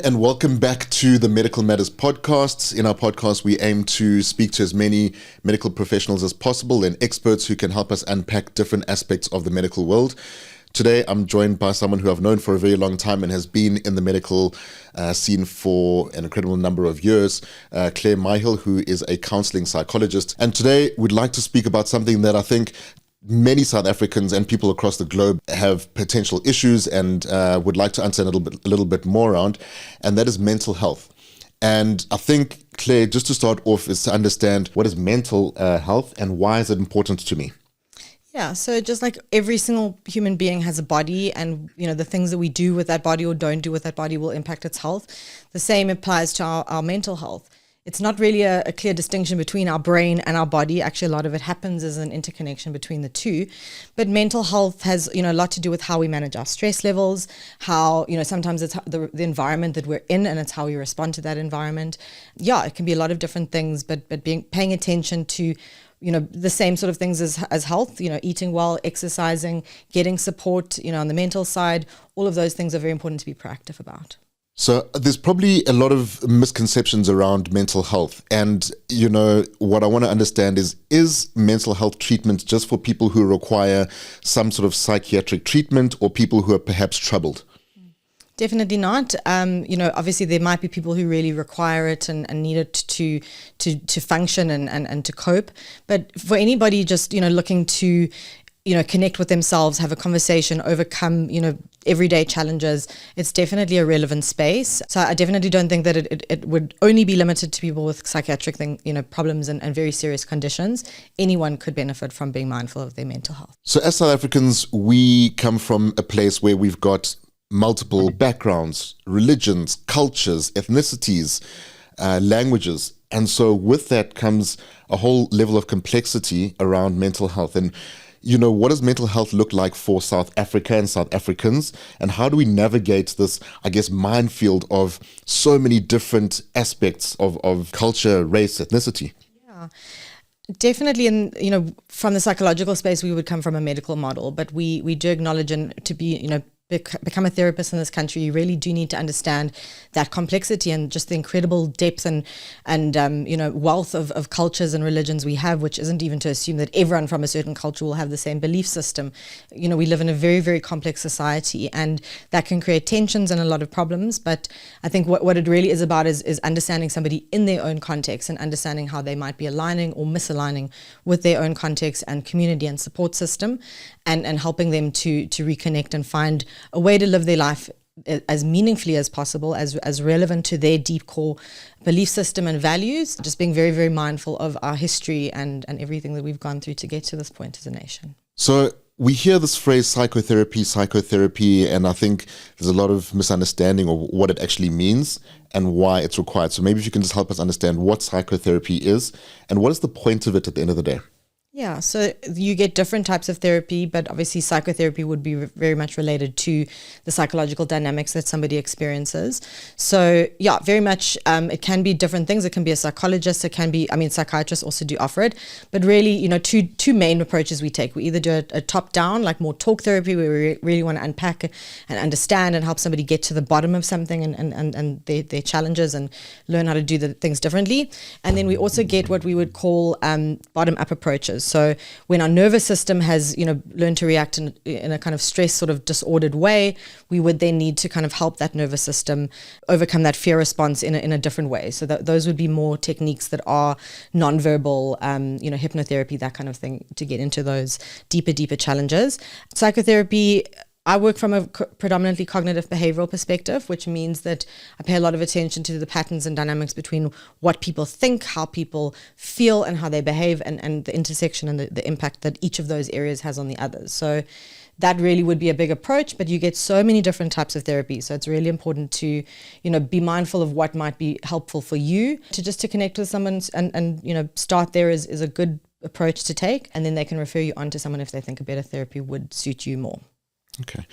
and welcome back to the Medical Matters podcast. In our podcast, we aim to speak to as many medical professionals as possible and experts who can help us unpack different aspects of the medical world. Today, I'm joined by someone who I've known for a very long time and has been in the medical scene for an incredible number of years, Claire Myhill, who is a counselling psychologist. And today, we'd like to speak about something that I think many South Africans and people across the globe have potential issues and would like to understand a little bit more around, and that is mental health. And I think, Claire, just to start off is to understand what is mental health and why is it important to me? Yeah, so just like every single human being has a body, and the things that we do with that body or don't do with that body will impact its health. The same applies to our mental health. It's not really a clear distinction between our brain and our body. Actually, a lot of it happens as an interconnection between the two. But mental health has, a lot to do with how we manage our stress levels, how, sometimes it's the environment that we're in and it's how we respond to that environment. Yeah, it can be a lot of different things, but paying attention to, the same sort of things as health, eating well, exercising, getting support, on the mental side, all of those things are very important to be proactive about. So there's probably a lot of misconceptions around mental health. And, what I want to understand is mental health treatment just for people who require some sort of psychiatric treatment or people who are perhaps troubled? Definitely not. Obviously there might be people who really require it and need it to function and to cope. But for anybody just, looking to connect with themselves, have a conversation, overcome, everyday challenges, it's definitely a relevant space. So I definitely don't think that it would only be limited to people with psychiatric problems and very serious conditions. Anyone could benefit from being mindful of their mental health. So as South Africans, we come from a place where we've got multiple backgrounds, religions, cultures, ethnicities, languages. And so with that comes a whole level of complexity around mental health. And what does mental health look like for South Africa and South Africans? And how do we navigate this, minefield of so many different aspects of culture, race, ethnicity? Yeah, definitely. And, from the psychological space, we would come from a medical model, but we do acknowledge, and to be, become a therapist in this country, you really do need to understand that complexity and just the incredible depth and wealth of cultures and religions we have, which isn't even to assume that everyone from a certain culture will have the same belief system. We live in a very, very complex society, and that can create tensions and a lot of problems. But I think what it really is about is understanding somebody in their own context and understanding how they might be aligning or misaligning with their own context and community and support system, and helping them to reconnect and find a way to live their life as meaningfully as possible, as relevant to their deep core belief system and values, just being very, very mindful of our history and everything that we've gone through to get to this point as a nation. So we hear this phrase psychotherapy, and I think there's a lot of misunderstanding of what it actually means and why it's required. So maybe if you can just help us understand what psychotherapy is and what is the point of it at the end of the day. Yeah, so you get different types of therapy, but obviously psychotherapy would be very much related to the psychological dynamics that somebody experiences. So yeah, very much it can be different things. It can be a psychologist, it can be, psychiatrists also do offer it, but really, two main approaches we take. We either do a top-down, like more talk therapy, where we really want to unpack and understand and help somebody get to the bottom of something and their challenges and learn how to do the things differently. And then we also get what we would call bottom-up approaches. So when our nervous system has, learned to react in a kind of stress sort of disordered way, we would then need to kind of help that nervous system overcome that fear response in a different way. So those would be more techniques that are nonverbal, hypnotherapy, that kind of thing, to get into those deeper challenges. Psychotherapy, I work from a predominantly cognitive behavioral perspective, which means that I pay a lot of attention to the patterns and dynamics between what people think, how people feel, and how they behave, and the intersection and the impact that each of those areas has on the others. So that really would be a big approach, but you get so many different types of therapy. So it's really important to, be mindful of what might be helpful for you, to connect with someone and start there is a good approach to take, and then they can refer you on to someone if they think a better therapy would suit you more. Okay.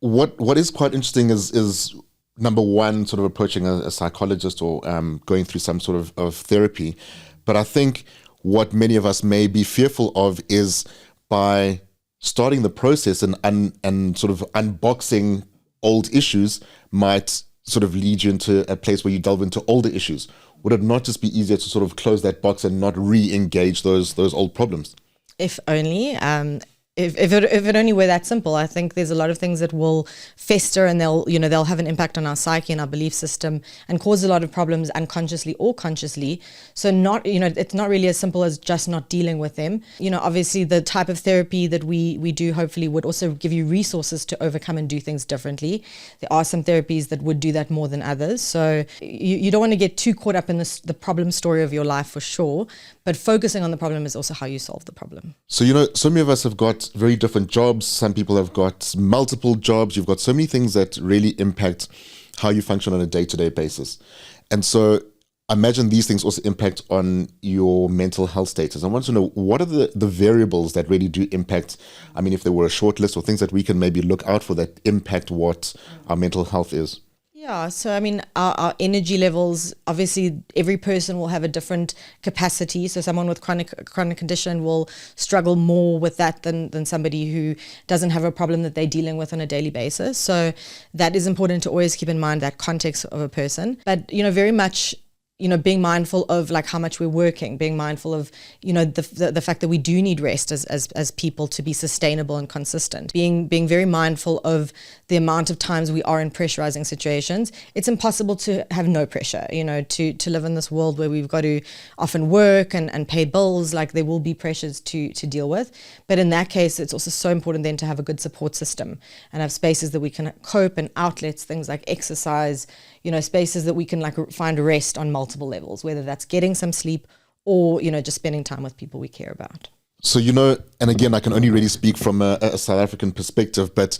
What is quite interesting is number one, sort of approaching a psychologist or going through some sort of therapy. But I think what many of us may be fearful of is by starting the process and sort of unboxing old issues might sort of lead you into a place where you delve into older issues? Would it not just be easier to sort of close that box and not re-engage those old problems? If only. If it only were that simple. I think there's a lot of things that will fester, and they'll have an impact on our psyche and our belief system, and cause a lot of problems unconsciously or consciously. So it's not really as simple as just not dealing with them. Obviously the type of therapy that we do hopefully would also give you resources to overcome and do things differently. There are some therapies that would do that more than others. So you don't want to get too caught up in the problem story of your life, for sure, but focusing on the problem is also how you solve the problem. So, so many of us have got very different jobs. Some people have got multiple jobs. You've got so many things that really impact how you function on a day-to-day basis. And so I imagine these things also impact on your mental health status. I want to know, what are the variables that really do impact? I mean, if there were a short list or things that we can maybe look out for that impact what our mental health is. Yeah, so I mean, our energy levels, obviously every person will have a different capacity. So someone with chronic condition will struggle more with that than somebody who doesn't have a problem that they're dealing with on a daily basis. So that is important to always keep in mind, that context of a person. But, very much, being mindful of like how much we're working, being mindful of, the fact that we do need rest as people to be sustainable and consistent, being very mindful of the amount of times we are in pressurizing situations. It's impossible to have no pressure, to live in this world where we've got to often work and pay bills. Like, there will be pressures to deal with. But in that case, it's also so important then to have a good support system and have spaces that we can cope, and outlets, things like exercise, spaces that we can like find rest on multiple levels, whether that's getting some sleep or, just spending time with people we care about. So, and again, I can only really speak from a South African perspective, but,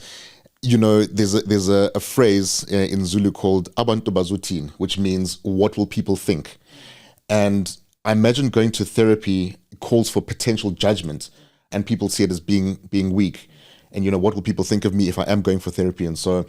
there's a phrase in Zulu called abantu bazuthini, which means what will people think? And I imagine going to therapy calls for potential judgment, and people see it as being weak. And, what will people think of me if I am going for therapy? And so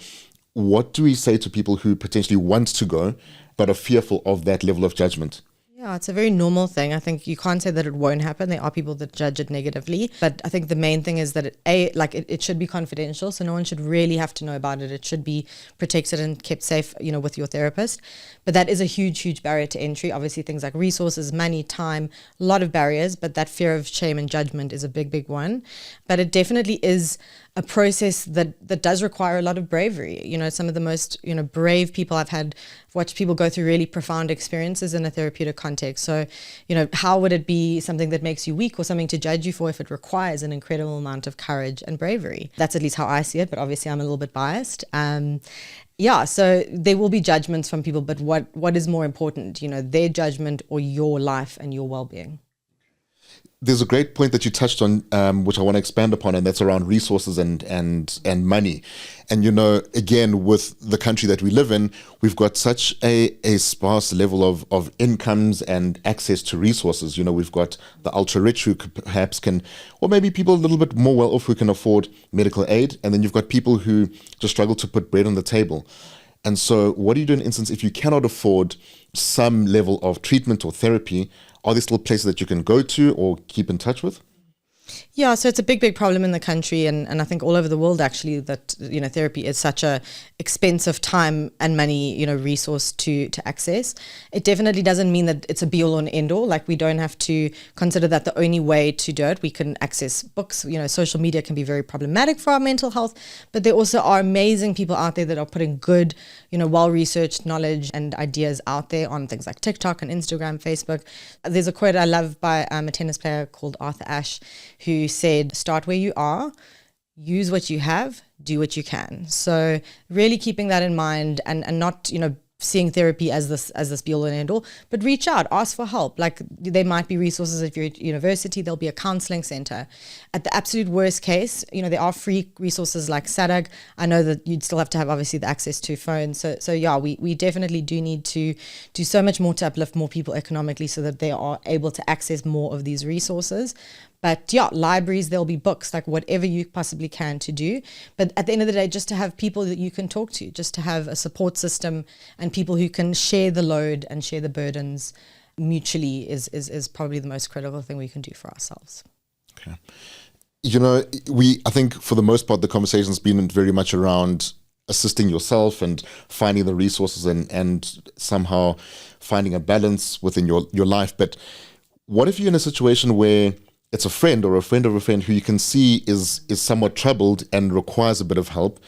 what do we say to people who potentially want to go but are fearful of that level of judgment? Yeah, it's a very normal thing. I think you can't say that it won't happen. There are people that judge it negatively. But I think the main thing is that it should be confidential. So no one should really have to know about it. It should be protected and kept safe, with your therapist. But that is a huge, huge barrier to entry. Obviously, things like resources, money, time, a lot of barriers. But that fear of shame and judgment is a big, big one. But it definitely is a process that does require a lot of bravery. Some of the most, brave people I've watched people go through really profound experiences in a therapeutic context. So, how would it be something that makes you weak or something to judge you for if it requires an incredible amount of courage and bravery? That's at least how I see it, but obviously I'm a little bit biased. So there will be judgments from people, but what is more important, their judgment or your life and your well-being? There's a great point that you touched on, which I want to expand upon, and that's around resources and money. And, again, with the country that we live in, we've got such a sparse level of incomes and access to resources. We've got the ultra rich who perhaps can, or maybe people a little bit more well off who can afford medical aid. And then you've got people who just struggle to put bread on the table. And so what do you do in an instance if you cannot afford some level of treatment or therapy? Are there still places that you can go to or keep in touch with? Yeah, so it's a big, big problem in the country, and I think all over the world actually, that therapy is such a expensive time and money resource to access. It definitely doesn't mean that it's a be all and end all. Like, we don't have to consider that the only way to do it. We can access books. Social media can be very problematic for our mental health, but there also are amazing people out there that are putting good, well-researched knowledge and ideas out there on things like TikTok and Instagram, Facebook. There's a quote I love by a tennis player called Arthur Ashe, who said, "Start where you are, use what you have, do what you can." So really keeping that in mind, and not, seeing therapy as this be all and end all, but reach out, ask for help. Like, there might be resources if you're at university, there'll be a counselling center. At the absolute worst case, there are free resources like SADAG. I know that you'd still have to have obviously the access to phones. So yeah, we definitely do need to do so much more to uplift more people economically so that they are able to access more of these resources. But yeah, libraries, there'll be books, like whatever you possibly can to do. But at the end of the day, just to have people that you can talk to, just to have a support system and people who can share the load and share the burdens mutually is probably the most critical thing we can do for ourselves. Okay. I think for the most part, the conversation's been very much around assisting yourself and finding the resources and somehow finding a balance within your life. But what if you're in a situation where it's a friend or a friend of a friend who you can see is somewhat troubled and requires a bit of help?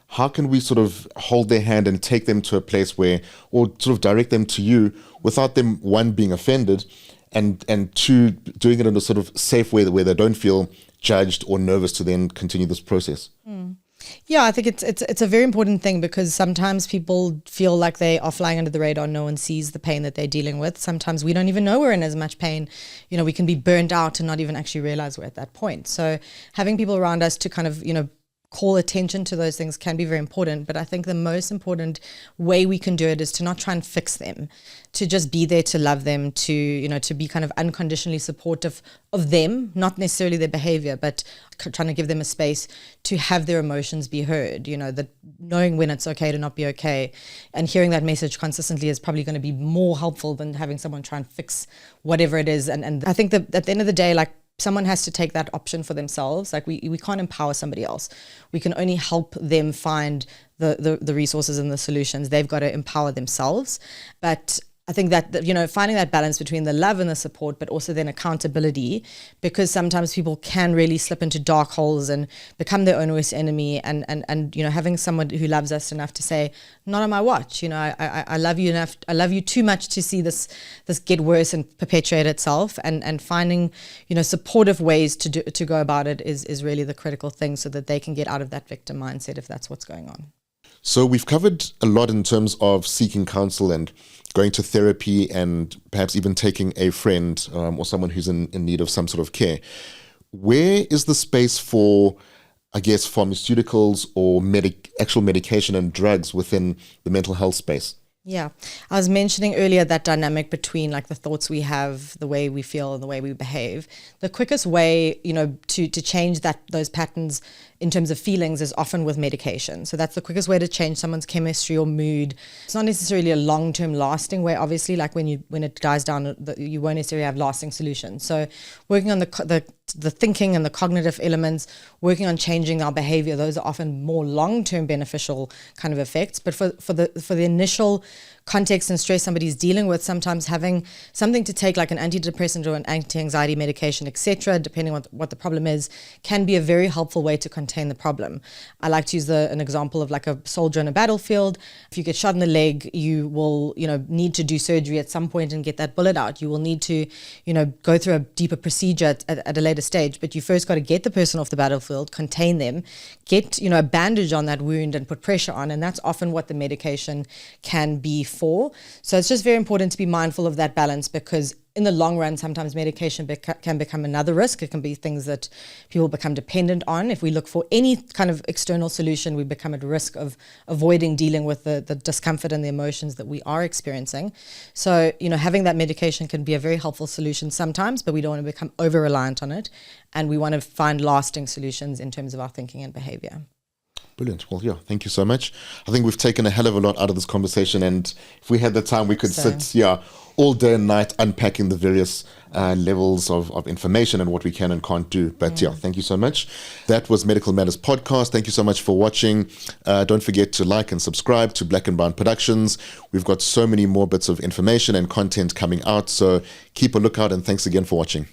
How can we sort of hold their hand and take them to a place where, or sort of direct them to you without them, one, being offended, and two, doing it in a sort of safe way where they don't feel judged or nervous to then continue this process? Yeah, I think it's a very important thing, because sometimes people feel like they are flying under the radar. No one sees the pain that they're dealing with. Sometimes we don't even know we're in as much pain. We can be burnt out and not even actually realize we're at that point. So having people around us to kind of, call attention to those things can be very important. But I think the most important way we can do it is to not try and fix them, to just be there to love them, to be kind of unconditionally supportive of them, not necessarily their behavior, but trying to give them a space to have their emotions be heard, that knowing when it's okay to not be okay, and hearing that message consistently is probably going to be more helpful than having someone try and fix whatever it is. And I think that at the end of the day, like, someone has to take that option for themselves. Like, we can't empower somebody else. We can only help them find the resources and the solutions. They've got to empower themselves. But I think that, finding that balance between the love and the support, but also then accountability, because sometimes people can really slip into dark holes and become their own worst enemy. And having someone who loves us enough to say, not on my watch, I love you enough, I love you too much to see this get worse and perpetuate itself, and finding, supportive ways to go about it is really the critical thing, so that they can get out of that victim mindset if that's what's going on. So we've covered a lot in terms of seeking counsel and going to therapy, and perhaps even taking a friend or someone who's in need of some sort of care. Where is the space for, I guess, pharmaceuticals or actual medication and drugs within the mental health space? Yeah, I was mentioning earlier that dynamic between like the thoughts we have, the way we feel, and the way we behave. The quickest way, to change those patterns in terms of feelings is often with medication. So that's the quickest way to change someone's chemistry or mood. It's not necessarily a long-term lasting way. Obviously, like when it dies down, you won't necessarily have lasting solutions. So working on the thinking and the cognitive elements, working on changing our behavior, those are often more long-term beneficial kind of effects. But for the initial context and stress somebody's dealing with, sometimes having something to take, like an antidepressant or an anti-anxiety medication, etc., depending on what the problem is, can be a very helpful way to contain the problem. I like to use an example of like a soldier in a battlefield. If you get shot in the leg, you will need to do surgery at some point and get that bullet out. You will need to go through a deeper procedure at a later stage, but you first got to get the person off the battlefield, contain them, get a bandage on that wound and put pressure on, and that's often what the medication can be for. So it's just very important to be mindful of that balance, because in the long run, sometimes medication can become another risk. It can be things that people become dependent on. If we look for any kind of external solution, we become at risk of avoiding dealing with the discomfort and the emotions that we are experiencing. So, having that medication can be a very helpful solution sometimes, but we don't want to become over-reliant on it. And we want to find lasting solutions in terms of our thinking and behavior. Brilliant. Well, yeah, thank you so much. I think we've taken a hell of a lot out of this conversation, and if we had the time, we could sit all day and night unpacking the various levels of information and what we can and can't do. But thank you so much. That was Medical Matters Podcast. Thank you so much for watching. Don't forget to like and subscribe to Black and Brown Productions. We've got so many more bits of information and content coming out, so keep a lookout, and thanks again for watching.